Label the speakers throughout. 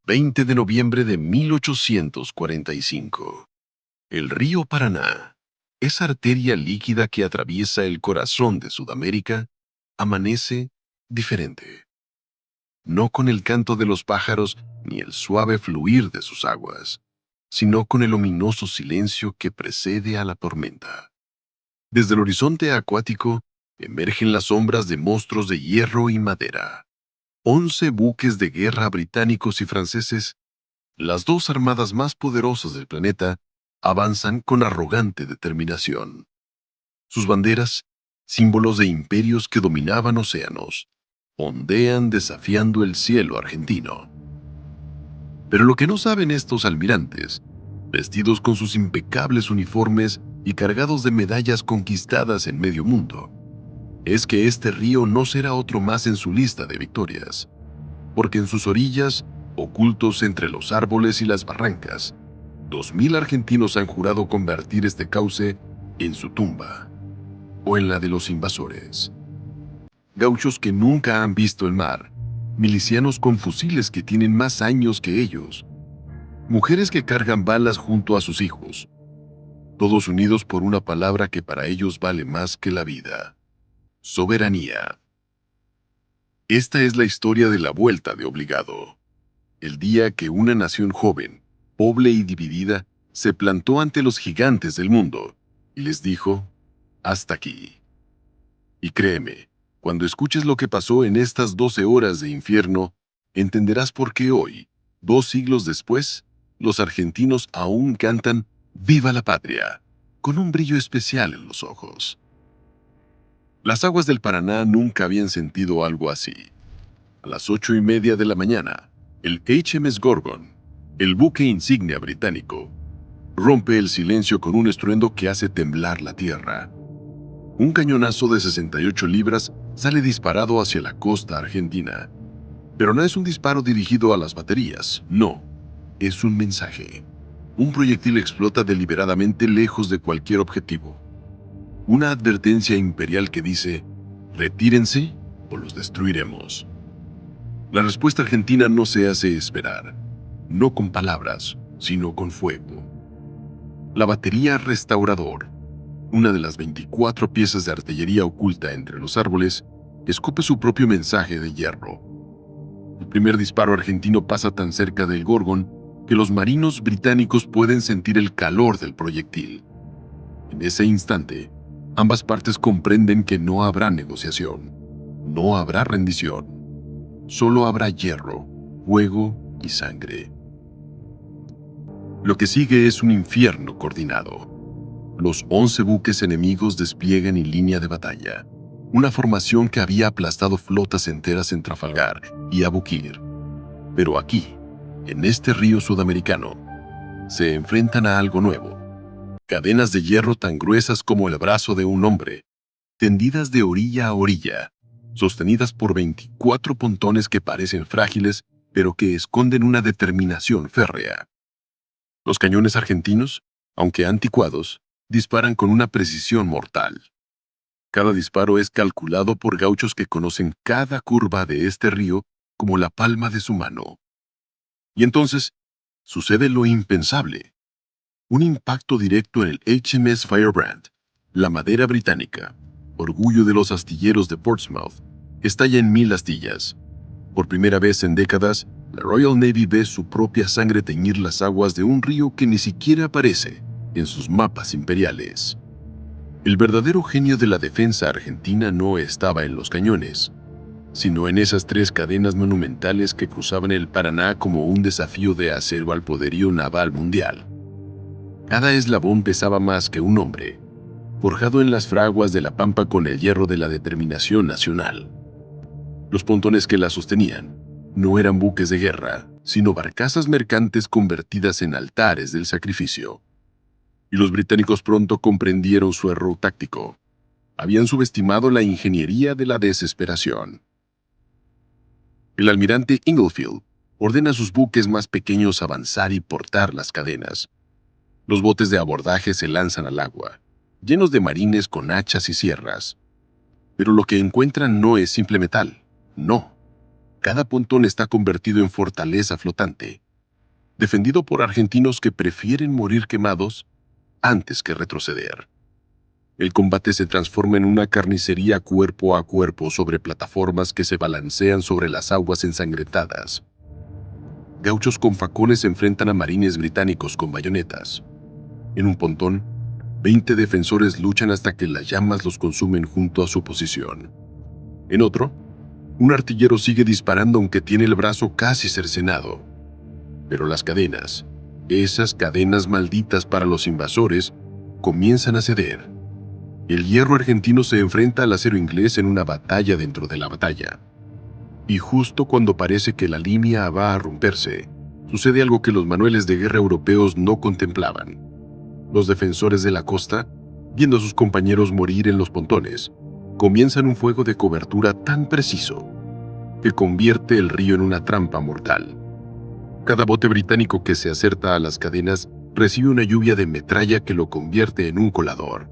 Speaker 1: 20 de noviembre de 1845. El río Paraná, esa arteria líquida que atraviesa el corazón de Sudamérica, amanece diferente. No con el canto de los pájaros ni el suave fluir de sus aguas, sino con el ominoso silencio que precede a la tormenta. Desde el horizonte acuático emergen las sombras de monstruos de hierro y madera. 11 buques de guerra británicos y franceses, las dos armadas más poderosas del planeta, avanzan con arrogante determinación. Sus banderas, símbolos de imperios que dominaban océanos, ondean desafiando el cielo argentino. Pero lo que no saben estos almirantes, vestidos con sus impecables uniformes y cargados de medallas conquistadas en medio mundo, es que este río no será otro más en su lista de victorias, porque en sus orillas, ocultos entre los árboles y las barrancas, 2000 argentinos han jurado convertir este cauce en su tumba, o en la de los invasores. Gauchos que nunca han visto el mar, milicianos con fusiles que tienen más años que ellos, mujeres que cargan balas junto a sus hijos, todos unidos por una palabra que para ellos vale más que la vida: soberanía. Esta es la historia de la vuelta de Obligado, el día que una nación joven, pobre y dividida, se plantó ante los gigantes del mundo y les dijo: hasta aquí. Y créeme, cuando escuches lo que pasó en estas 12 horas de infierno, entenderás por qué hoy, 2 siglos después, los argentinos aún cantan ¡Viva la Patria!, con un brillo especial en los ojos. Las aguas del Paraná nunca habían sentido algo así. A las 8:30 de la mañana, el HMS Gorgon, el buque insignia británico, rompe el silencio con un estruendo que hace temblar la tierra. Un cañonazo de 68 libras sale disparado hacia la costa argentina. Pero no es un disparo dirigido a las baterías, no. Es un mensaje. Un proyectil explota deliberadamente lejos de cualquier objetivo. Una advertencia imperial que dice: retírense o los destruiremos. La respuesta argentina no se hace esperar, no con palabras, sino con fuego. La batería Restaurador, una de las 24 piezas de artillería oculta entre los árboles, escupe su propio mensaje de hierro. El primer disparo argentino pasa tan cerca del Gorgon que los marinos británicos pueden sentir el calor del proyectil. En ese instante, ambas partes comprenden que no habrá negociación, no habrá rendición. Solo habrá hierro, fuego y sangre. Lo que sigue es un infierno coordinado. Los 11 buques enemigos despliegan en línea de batalla, una formación que había aplastado flotas enteras en Trafalgar y Aboukir. Pero aquí, en este río sudamericano, se enfrentan a algo nuevo. Cadenas de hierro tan gruesas como el brazo de un hombre, tendidas de orilla a orilla, sostenidas por 24 pontones que parecen frágiles, pero que esconden una determinación férrea. Los cañones argentinos, aunque anticuados, disparan con una precisión mortal. Cada disparo es calculado por gauchos que conocen cada curva de este río como la palma de su mano. Y entonces, sucede lo impensable. Un impacto directo en el HMS Firebrand, la madera británica, orgullo de los astilleros de Portsmouth, estalla en 1000 astillas. Por primera vez en décadas, la Royal Navy ve su propia sangre teñir las aguas de un río que ni siquiera aparece en sus mapas imperiales. El verdadero genio de la defensa argentina no estaba en los cañones, sino en esas 3 cadenas monumentales que cruzaban el Paraná como un desafío de acero al poderío naval mundial. Cada eslabón pesaba más que un hombre, forjado en las fraguas de la pampa con el hierro de la determinación nacional. Los pontones que la sostenían no eran buques de guerra, sino barcazas mercantes convertidas en altares del sacrificio. Y los británicos pronto comprendieron su error táctico. Habían subestimado la ingeniería de la desesperación. El almirante Inglefield ordena a sus buques más pequeños avanzar y portar las cadenas. Los botes de abordaje se lanzan al agua, llenos de marines con hachas y sierras. Pero lo que encuentran no es simple metal, no. Cada pontón está convertido en fortaleza flotante, defendido por argentinos que prefieren morir quemados antes que retroceder. El combate se transforma en una carnicería cuerpo a cuerpo sobre plataformas que se balancean sobre las aguas ensangrentadas. Gauchos con facones se enfrentan a marines británicos con bayonetas. En un pontón, 20 defensores luchan hasta que las llamas los consumen junto a su posición. En otro, un artillero sigue disparando aunque tiene el brazo casi cercenado. Pero las cadenas, esas cadenas malditas para los invasores, comienzan a ceder. El hierro argentino se enfrenta al acero inglés en una batalla dentro de la batalla. Y justo cuando parece que la línea va a romperse, sucede algo que los manuales de guerra europeos no contemplaban. Los defensores de la costa, viendo a sus compañeros morir en los pontones, comienzan un fuego de cobertura tan preciso que convierte el río en una trampa mortal. Cada bote británico que se acerca a las cadenas recibe una lluvia de metralla que lo convierte en un colador.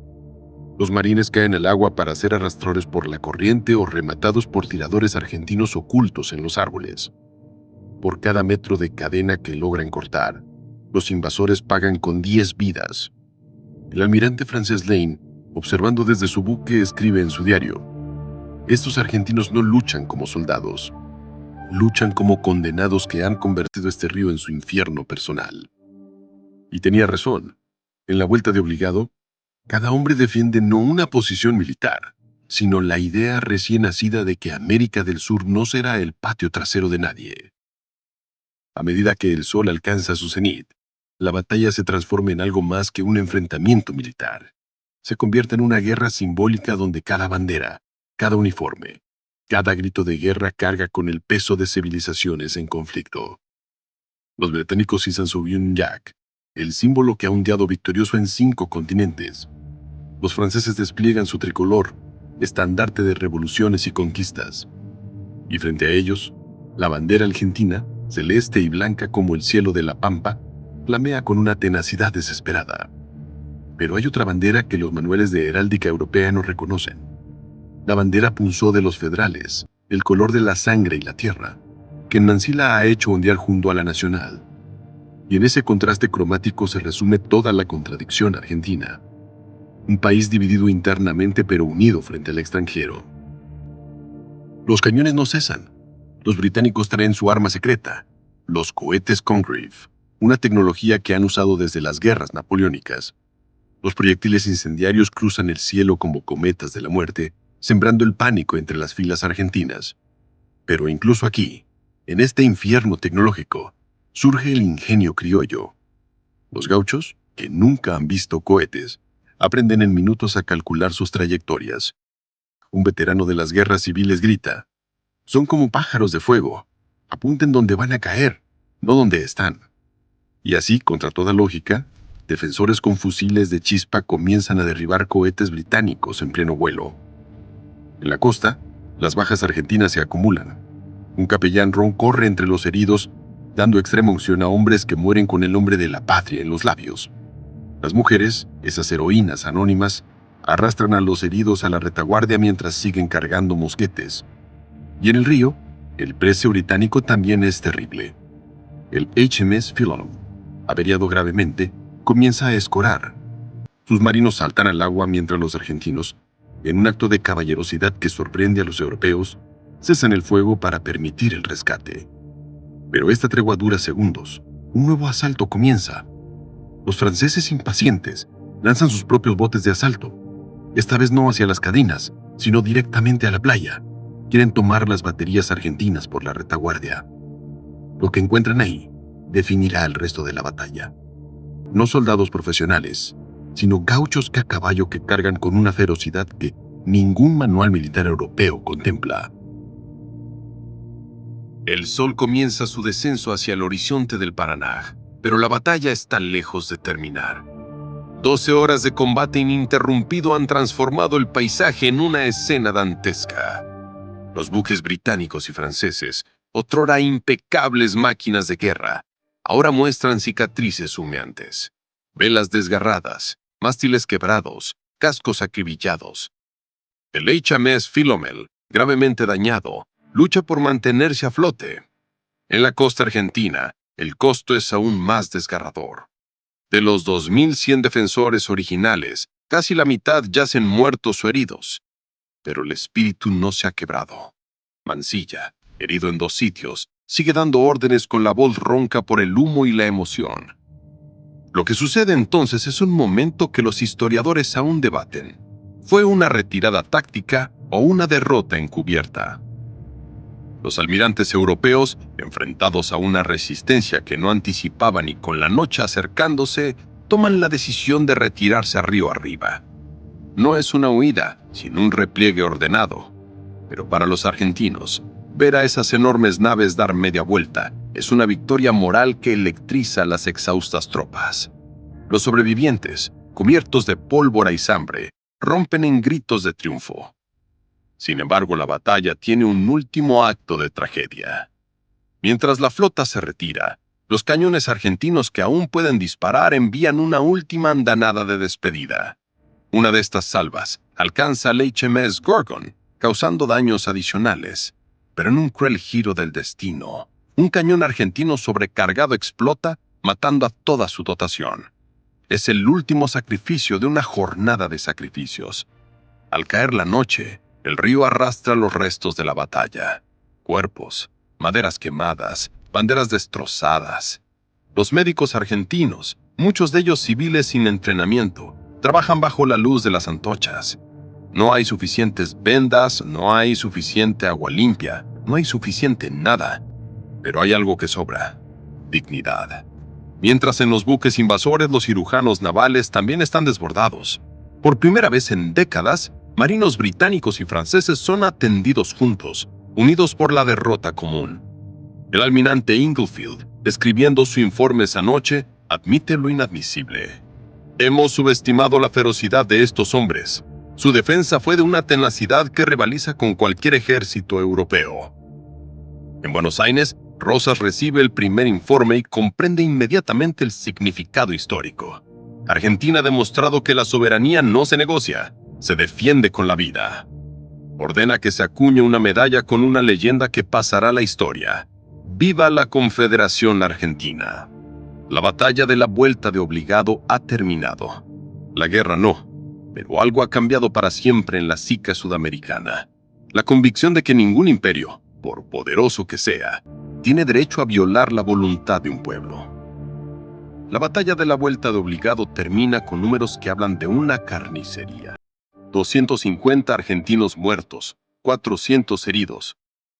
Speaker 1: Los marines caen al agua para ser arrastrados por la corriente o rematados por tiradores argentinos ocultos en los árboles. Por cada metro de cadena que logran cortar, los invasores pagan con 10 vidas. El almirante francés Lane, observando desde su buque, escribe en su diario: estos argentinos no luchan como soldados, luchan como condenados que han convertido este río en su infierno personal. Y tenía razón. En la vuelta de obligado, cada hombre defiende no una posición militar, sino la idea recién nacida de que América del Sur no será el patio trasero de nadie. A medida que el sol alcanza su cenit, la batalla se transforma en algo más que un enfrentamiento militar. Se convierte en una guerra simbólica donde cada bandera, cada uniforme, cada grito de guerra carga con el peso de civilizaciones en conflicto. Los británicos izan su Union Jack, el símbolo que ha ondeado victorioso en 5 continentes. Los franceses despliegan su tricolor, estandarte de revoluciones y conquistas. Y frente a ellos, la bandera argentina, celeste y blanca como el cielo de la pampa, flamea con una tenacidad desesperada. Pero hay otra bandera que los manuales de heráldica europea no reconocen. La bandera punzó de los federales, el color de la sangre y la tierra, que Nancy la ha hecho ondear junto a la nacional. Y en ese contraste cromático se resume toda la contradicción argentina. Un país dividido internamente pero unido frente al extranjero. Los cañones no cesan. Los británicos traen su arma secreta, los cohetes Congreve, una tecnología que han usado desde las guerras napoleónicas. Los proyectiles incendiarios cruzan el cielo como cometas de la muerte, sembrando el pánico entre las filas argentinas. Pero incluso aquí, en este infierno tecnológico, surge el ingenio criollo. Los gauchos, que nunca han visto cohetes, aprenden en minutos a calcular sus trayectorias. Un veterano de las guerras civiles grita: son como pájaros de fuego, apunten donde van a caer, no donde están. Y así, contra toda lógica, defensores con fusiles de chispa comienzan a derribar cohetes británicos en pleno vuelo. En la costa, las bajas argentinas se acumulan. Un capellán ron corre entre los heridos, dando extrema unción a hombres que mueren con el nombre de la patria en los labios. Las mujeres, esas heroínas anónimas, arrastran a los heridos a la retaguardia mientras siguen cargando mosquetes. Y en el río, el precio británico también es terrible. El HMS Philomel, averiado gravemente, comienza a escorar. Sus marinos saltan al agua mientras los argentinos, en un acto de caballerosidad que sorprende a los europeos, cesan el fuego para permitir el rescate. Pero esta tregua dura segundos. Un nuevo asalto comienza. Los franceses impacientes lanzan sus propios botes de asalto, esta vez no hacia las cadenas, sino directamente a la playa. Quieren tomar las baterías argentinas por la retaguardia. Lo que encuentran ahí definirá el resto de la batalla. No soldados profesionales, sino gauchos que a caballo que cargan con una ferocidad que ningún manual militar europeo contempla. El sol comienza su descenso hacia el horizonte del Paraná, pero la batalla está lejos de terminar. 12 horas de combate ininterrumpido han transformado el paisaje en una escena dantesca. Los buques británicos y franceses, otrora impecables máquinas de guerra, ahora muestran cicatrices humeantes. Velas desgarradas, mástiles quebrados, cascos acribillados. El HMS Philomel, gravemente dañado, lucha por mantenerse a flote. En la costa argentina, el costo es aún más desgarrador. De los 2.100 defensores originales, casi la mitad yacen muertos o heridos. Pero el espíritu no se ha quebrado. Mansilla, herido en 2 sitios, sigue dando órdenes con la voz ronca por el humo y la emoción. Lo que sucede entonces es un momento que los historiadores aún debaten. ¿Fue una retirada táctica o una derrota encubierta? Los almirantes europeos, enfrentados a una resistencia que no anticipaban y con la noche acercándose, toman la decisión de retirarse a río arriba. No es una huida, sino un repliegue ordenado. Pero para los argentinos, ver a esas enormes naves dar media vuelta es una victoria moral que electriza a las exhaustas tropas. Los sobrevivientes, cubiertos de pólvora y sangre, rompen en gritos de triunfo. Sin embargo, la batalla tiene un último acto de tragedia. Mientras la flota se retira, los cañones argentinos que aún pueden disparar envían una última andanada de despedida. Una de estas salvas alcanza al HMS Gorgon, causando daños adicionales. Pero en un cruel giro del destino, un cañón argentino sobrecargado explota, matando a toda su dotación. Es el último sacrificio de una jornada de sacrificios. Al caer la noche, el río arrastra los restos de la batalla. Cuerpos, maderas quemadas, banderas destrozadas. Los médicos argentinos, muchos de ellos civiles sin entrenamiento, trabajan bajo la luz de las antorchas. No hay suficientes vendas, no hay suficiente agua limpia, no hay suficiente nada. Pero hay algo que sobra: dignidad. Mientras en los buques invasores los cirujanos navales también están desbordados. Por primera vez en décadas, marinos británicos y franceses son atendidos juntos, unidos por la derrota común. El almirante Inglefield, escribiendo su informe esa noche, admite lo inadmisible. Hemos subestimado la ferocidad de estos hombres. Su defensa fue de una tenacidad que rivaliza con cualquier ejército europeo. En Buenos Aires, Rosas recibe el primer informe y comprende inmediatamente el significado histórico. Argentina ha demostrado que la soberanía no se negocia, se defiende con la vida. Ordena que se acuñe una medalla con una leyenda que pasará a la historia. ¡Viva la Confederación Argentina! La batalla de la Vuelta de Obligado ha terminado. La guerra no, pero algo ha cambiado para siempre en la psique sudamericana. La convicción de que ningún imperio, por poderoso que sea, tiene derecho a violar la voluntad de un pueblo. La batalla de la Vuelta de Obligado termina con números que hablan de una carnicería. 250 argentinos muertos, 400 heridos.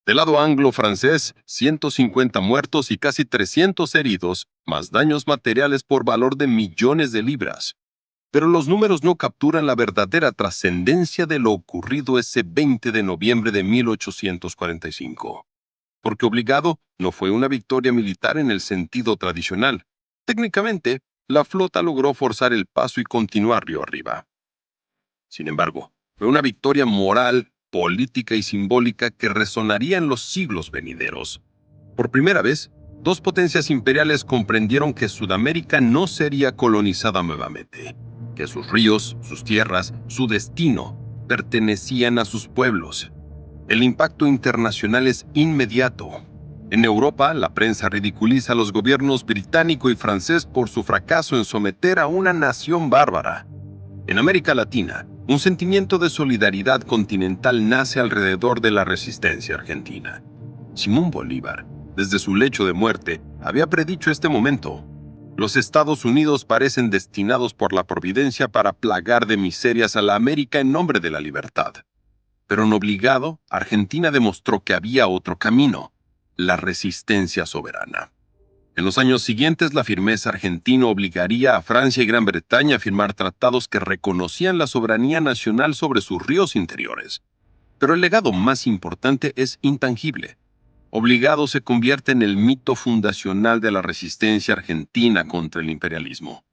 Speaker 1: Del lado anglo-francés, 150 muertos y casi 300 heridos, más daños materiales por valor de millones de libras. Pero los números no capturan la verdadera trascendencia de lo ocurrido ese 20 de noviembre de 1845. Porque Obligado no fue una victoria militar en el sentido tradicional. Técnicamente, la flota logró forzar el paso y continuar río arriba. Sin embargo, fue una victoria moral, política y simbólica que resonaría en los siglos venideros. Por primera vez, 2 potencias imperiales comprendieron que Sudamérica no sería colonizada nuevamente, que sus ríos, sus tierras, su destino, pertenecían a sus pueblos. El impacto internacional es inmediato. En Europa, la prensa ridiculiza a los gobiernos británico y francés por su fracaso en someter a una nación bárbara. En América Latina, un sentimiento de solidaridad continental nace alrededor de la resistencia argentina. Simón Bolívar, desde su lecho de muerte, había predicho este momento. Los Estados Unidos parecen destinados por la providencia para plagar de miserias a la América en nombre de la libertad. Pero en Obligado, Argentina demostró que había otro camino: la resistencia soberana. En los años siguientes, la firmeza argentina obligaría a Francia y Gran Bretaña a firmar tratados que reconocían la soberanía nacional sobre sus ríos interiores. Pero el legado más importante es intangible. Obligado se convierte en el mito fundacional de la resistencia argentina contra el imperialismo.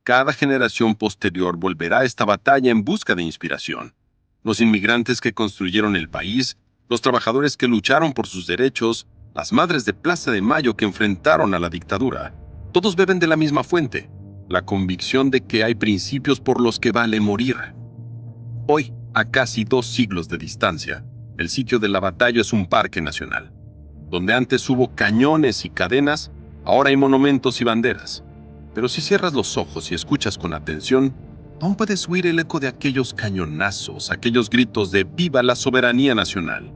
Speaker 1: Cada generación posterior volverá a esta batalla en busca de inspiración. Los inmigrantes que construyeron el país, los trabajadores que lucharon por sus derechos, las madres de Plaza de Mayo que enfrentaron a la dictadura, todos beben de la misma fuente: la convicción de que hay principios por los que vale morir. Hoy, a casi 2 siglos de distancia,
Speaker 2: El sitio de la batalla es un parque nacional. Donde antes hubo cañones y cadenas, ahora hay monumentos y banderas. Pero si cierras los ojos y escuchas con atención, aún puedes oír el eco de aquellos cañonazos, aquellos gritos de ¡Viva la soberanía nacional!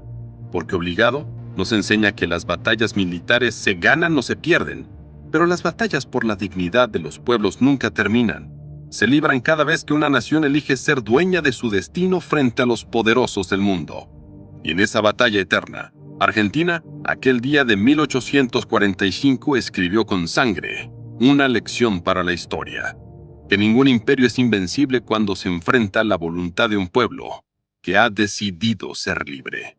Speaker 2: Porque obligado nos enseña que las batallas militares se ganan o se pierden, pero las batallas por la dignidad de los pueblos nunca terminan. Se libran cada vez que una nación elige ser dueña de su destino frente a los poderosos del mundo. Y en esa batalla eterna, Argentina, aquel día de 1845, escribió con sangre una lección para la historia: que ningún imperio es invencible cuando se enfrenta a la voluntad de un pueblo que ha decidido ser libre.